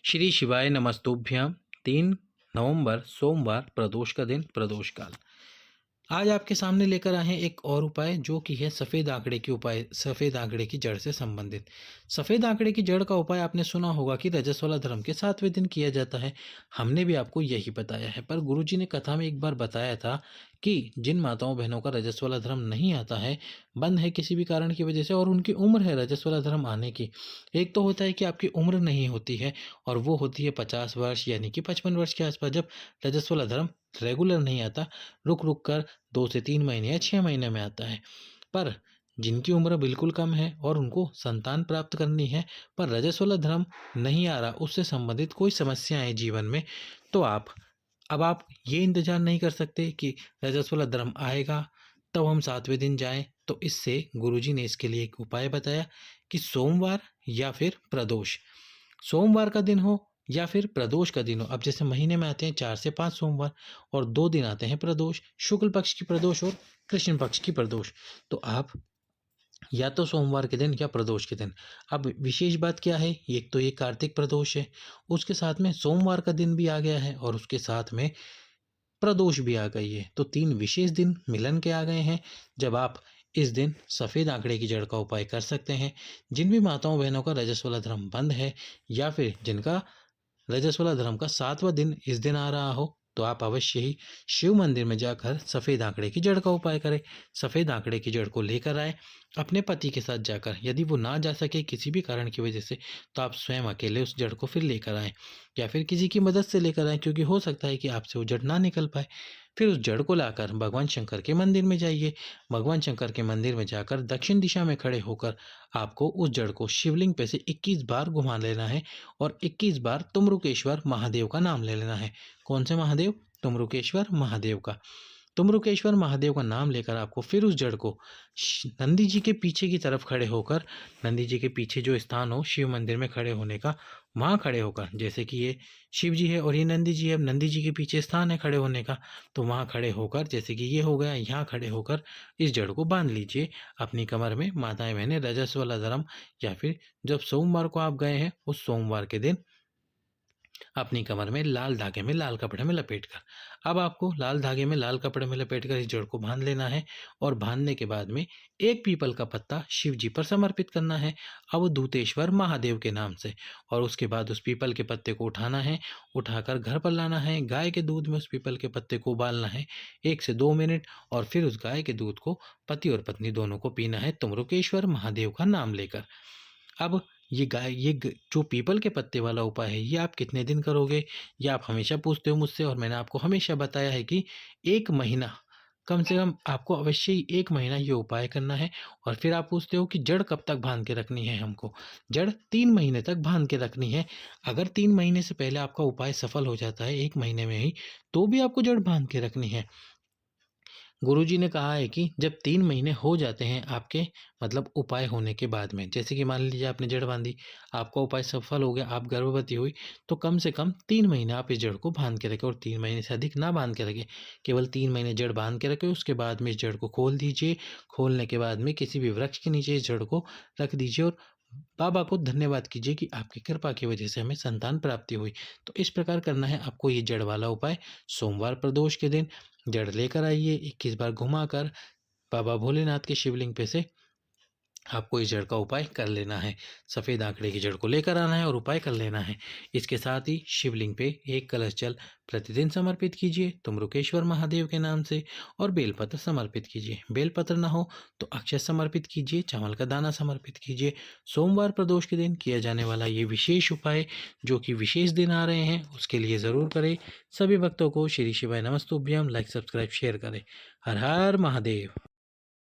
श्री शिवाय नमस्तुभ्यं। 3 नवंबर सोमवार, प्रदोष का दिन, प्रदोष काल। आज आपके सामने लेकर आए हैं एक और उपाय जो कि है सफ़ेद आंकड़े की उपाय, सफ़ेद आंकड़े की जड़ से संबंधित। सफ़ेद आंकड़े की जड़ का उपाय आपने सुना होगा कि रजस्वला धर्म के 7वें दिन किया जाता है। हमने भी आपको यही बताया है, पर गुरुजी ने कथा में एक बार बताया था कि जिन माताओं बहनों का रजस्वला धर्म नहीं आता है, बंद है किसी भी कारण की वजह से, और उनकी उम्र है रजस्वला धर्म आने की। एक तो होता है कि आपकी उम्र नहीं होती है, और वो होती है 50 वर्ष यानी कि 55 वर्ष के आसपास, जब रजस्वला धर्म रेगुलर नहीं आता, रुक रुक कर 2 से 3 महीने या 6 महीने में आता है। पर जिनकी उम्र बिल्कुल कम है और उनको संतान प्राप्त करनी है, पर रजस्वला धर्म नहीं आ रहा, उससे संबंधित कोई समस्या है जीवन में, तो आप ये इंतजार नहीं कर सकते कि रजस्वला धर्म आएगा तब हम 7वें दिन जाएं। तो इससे गुरुजी ने इसके लिए एक उपाय बताया कि सोमवार या फिर प्रदोष, सोमवार का दिन हो या फिर प्रदोष का दिन हो। अब जैसे महीने में आते हैं 4 से 5 सोमवार, और 2 दिन आते हैं प्रदोष, शुक्ल पक्ष की प्रदोष और कृष्ण पक्ष की प्रदोष। तो आप या तो सोमवार के दिन या प्रदोष के दिन। अब विशेष बात क्या है, एक तो ये कार्तिक प्रदोष है, उसके साथ में सोमवार का दिन भी आ गया है, और उसके साथ में प्रदोष भी आ गई है। तो 3 विशेष दिन मिलन के आ गए हैं, जब आप इस दिन सफ़ेद आंकड़े की जड़ का उपाय कर सकते हैं। जिन भी माताओं बहनों का रजस्वला धर्म बंद है, या फिर जिनका रजस्वला धर्म का 7वां दिन इस दिन आ रहा हो, तो आप अवश्य ही शिव मंदिर में जाकर सफ़ेद आंकड़े की जड़ का उपाय करें। सफ़ेद आंकड़े की जड़ को लेकर आए अपने पति के साथ जाकर। यदि वो ना जा सके किसी भी कारण की वजह से, तो आप स्वयं अकेले उस जड़ को फिर लेकर आएँ, या फिर किसी की मदद से लेकर आएँ, क्योंकि हो सकता है कि आपसे वो जड़ ना निकल पाए। फिर उस जड़ को लाकर भगवान शंकर के मंदिर में जाइए। भगवान शंकर के मंदिर में जाकर दक्षिण दिशा में खड़े होकर आपको उस जड़ को शिवलिंग पे से 21 बार घुमा लेना है, और 21 बार तुम्रुकेश्वर महादेव का नाम ले लेना है। कौन से महादेव? तुम्रुकेश्वर महादेव का। तुम्रुकेश्वर महादेव का नाम लेकर आपको फिर उस जड़ को नंदी जी के पीछे की तरफ खड़े होकर, नंदी जी के पीछे जो स्थान हो शिव मंदिर में खड़े होने का, वहाँ खड़े होकर, जैसे कि ये शिव जी है और ये नंदी जी है, अब नंदी जी के पीछे स्थान है खड़े होने का, तो वहाँ खड़े होकर, जैसे कि ये हो गया, यहाँ खड़े होकर इस जड़ को बांध लीजिए अपनी कमर में। माताएं बहनें रजस्वला धर्म, या फिर जब सोमवार को आप गए हैं उस सोमवार के दिन अपनी कमर में लाल धागे में, लाल कपड़े में लपेटकर, अब आपको लाल धागे में लाल कपड़े में लपेटकर इस जड़ को बांध लेना है, और बांधने के बाद में एक पीपल का पत्ता शिव जी पर समर्पित करना है अवधूतेश्वर महादेव के नाम से। और उसके बाद उस पीपल के पत्ते को उठाना है, उठाकर घर पर लाना है, गाय के दूध में उस पीपल के पत्ते को उबालना है 1 से 2 मिनट, और फिर उस गाय के दूध को पति और पत्नी दोनों को पीना है तुम्रुकेश्वर महादेव का नाम लेकर। अब जो पीपल के पत्ते वाला उपाय है, ये आप कितने दिन करोगे? ये आप हमेशा पूछते हो मुझसे, और मैंने आपको हमेशा बताया है कि 1 महीना, कम से कम आपको अवश्य ही 1 महीना ये उपाय करना है। और फिर आप पूछते हो कि जड़ कब तक बांध के रखनी है हमको? जड़ 3 महीने तक बांध के रखनी है। अगर 3 महीने से पहले आपका उपाय सफल हो जाता है 1 महीने में ही, तो भी आपको जड़ बांध के रखनी है। गुरुजी ने कहा है कि जब 3 महीने हो जाते हैं आपके, मतलब उपाय होने के बाद में, जैसे कि मान लीजिए आपने जड़ बांधी, आपका उपाय सफल हो गया, आप गर्भवती हुई, तो कम से कम 3 महीने आप इस जड़ को बांध के रखें, और 3 महीने से अधिक ना बांध के रखें। केवल 3 महीने जड़ बांध के रखें, उसके बाद में इस जड़ को खोल दीजिए। खोलने के बाद में किसी भी वृक्ष के नीचे इस जड़ को रख दीजिए, और बाबा को धन्यवाद कीजिए कि आपकी कृपा की वजह से हमें संतान प्राप्ति हुई। तो इस प्रकार करना है आपको ये जड़ वाला उपाय। सोमवार प्रदोष के दिन जड़ लेकर आइए, 21 बार घुमाकर बाबा भोलेनाथ के शिवलिंग पे से आपको इस जड़ का उपाय कर लेना है। सफ़ेद आंकड़े की जड़ को लेकर आना है और उपाय कर लेना है। इसके साथ ही शिवलिंग पे 1 कलश जल प्रतिदिन समर्पित कीजिए तुम्रुकेश्वर महादेव के नाम से, और बेलपत्र समर्पित कीजिए। बेलपत्र ना हो तो अक्षत समर्पित कीजिए, चावल का दाना समर्पित कीजिए। सोमवार प्रदोष के दिन किया जाने वाला ये विशेष उपाय, जो कि विशेष दिन आ रहे हैं, उसके लिए ज़रूर करें। सभी भक्तों को श्री शिवाय नमस्तुभ्यम। लाइक, सब्सक्राइब, शेयर करें। हर हर महादेव।